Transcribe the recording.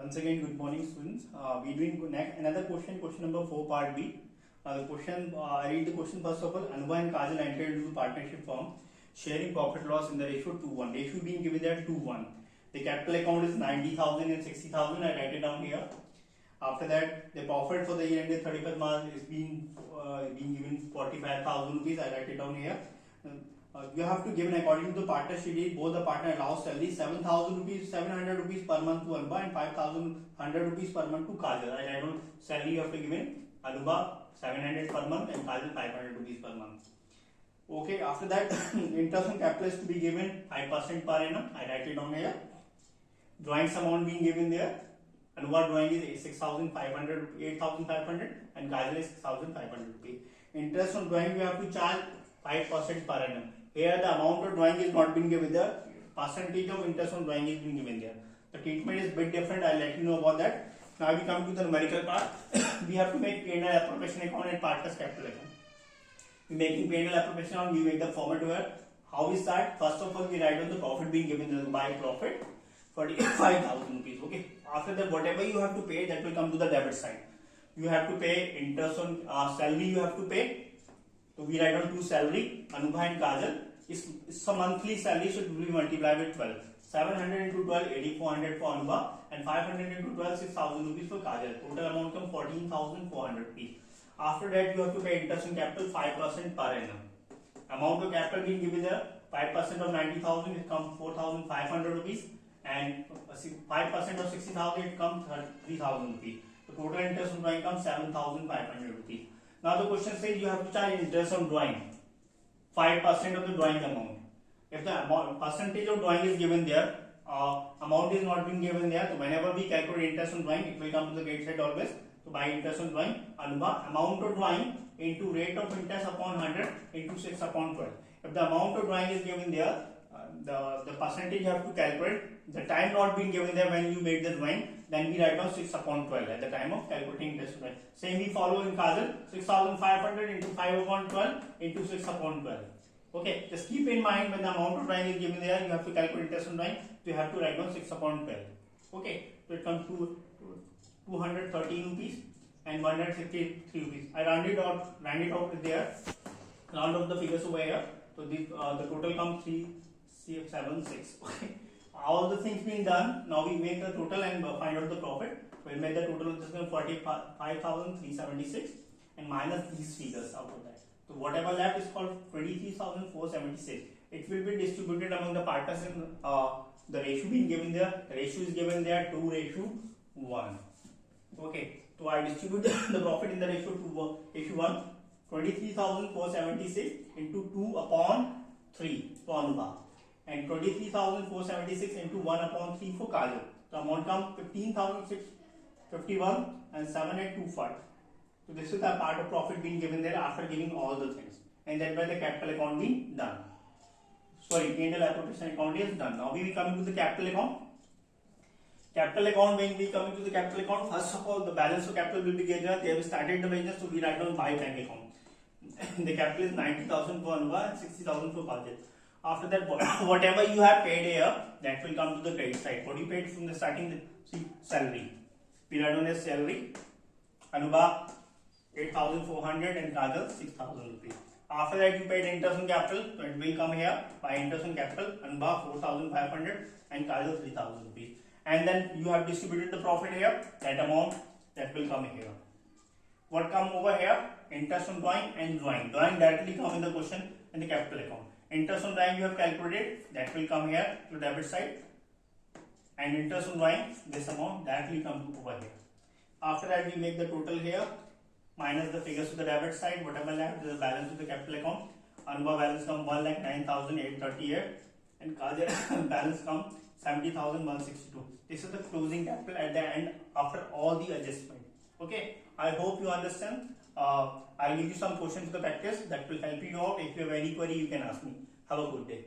Once again, good morning, students. We doing next another question, question number 4, part B. The question, I read the question first of all. Anubha and Kajal entered into the partnership firm, sharing profit loss in the ratio 2:1. Ratio being given there 2:1. The capital account is 90,000 and 60,000. I write it down here. After that, the profit for the year ended 31st March is being given 45,000 rupees. I write it down here. You have to give an according to the partner schedule. Both the partner allows salary 7,000 rupees, 700 rupees per month to Anubha and 5,100 rupees per month to Kajal. I write down salary you have to give in Anubha 700 per month and Kajal 500 rupees per month. Okay. After that, interest on capital is to be given 5% per annum. I write it down here. Drawings amount being given there. Anubha drawing is 6,500, 8,500 and Kajal is 6,500 rupees. Interest on drawing you have to charge 5% per annum. Here the amount of drawing is not been given there. Percentage of interest on drawing is being given there. The treatment is a bit different. I'll let you know about that. Now we come to the numerical part. We have to make P&L appropriation account and partners capital account. We making P&L appropriation account. We make the format where how we start. First of all, we write down the profit being given by profit 45,000 rupees. Okay. After that, whatever you have to pay, that will come to the debit side. You have to pay interest on salary. You have to pay. So we write down two salary, Anubha and Kajal. It's a monthly salary, so it will be multiplied with 12. 700 into 12, 8,400 for Anubha, and 500 into 12, 6,000 rupees for Kajal. Total amount comes 14,400 rupees. After that, you have to pay interest on capital 5% per annum. Amount of capital being given there, 5% of 90,000, it comes 4,500 rupees, and 5% of 60,000, it comes 3,000 rupees. The total interest on drawing comes 7,500 rupees. Now the question says you have to charge interest on drawing 5% of the drawing amount. If the percentage of drawing is given there, amount is not being given there. So whenever we calculate interest on drawing, it will come to the gate side always. So by interest on drawing, Anubha amount of drawing into rate of interest upon 100 into 6 upon 12. If the amount of drawing is given there, the percentage you have to calculate. The time not being given there when you made the drawing, then we write down 6 upon 12 at the time of calculating interest rate. Same we follow in Kajal, 6,500 into 5 upon 12 into 6 upon 12. Okay, just keep in mind when the amount of drawing is given there, you have to calculate interest on drawing, so you have to write down 6 upon 12. Okay, so it comes to 213 rupees and 163 rupees. I round it out there, round off the figures over here. So the total comes 3,776. Okay. All the things being done, now we make the total and find out the profit. We'll make the total of this 45,376 and minus these figures out of that. So whatever left is called 23,476. It will be distributed among the partners in the ratio being given there. The ratio is given there 2:1. Okay, so I distribute the profit in the ratio 2:1. 23,476 into 2 upon 3 for Anubha. And 23,476 into 1 upon 3 for Kajal. The amount comes 15,651 and 7,825. So this is the part of profit being given there after giving all the things. And then by the capital account being done. Sorry, P&L appropriation account is done. Now we will come to the capital account. Capital account, when we come to the capital account, first of all the balance of capital will be given. They have started the business, so we write down by bank account. The capital is 90,000 for Anubha and 60,000 for Kajal. After that, whatever you have paid here, that will come to the credit side. What you paid from the starting, see, salary. Period on as salary. Anubha 8,400 and Kajal 6,000 rupees. After that, you paid interest on capital, so it will come here by interest on capital. Anubha 4,500 and Kajal 3,000 rupees. And then you have distributed the profit here. That amount that will come here. What come over here? Interest on drawing and drawing. Drawing directly come in the question in the capital account. Interest on drawing you have calculated, that will come here to debit side, and interest on drawing, this amount that will come over here. After that, we make the total here minus the figures to the debit side, whatever left is the balance of the capital account. Anubha balance come 1,09,838 and Kajal balance come 70,162. This is the closing capital at the end after all the adjustment. Okay, I hope you understand. I'll give you some questions to the practice that will help you out. If you have any query, you can ask me. Have a good day.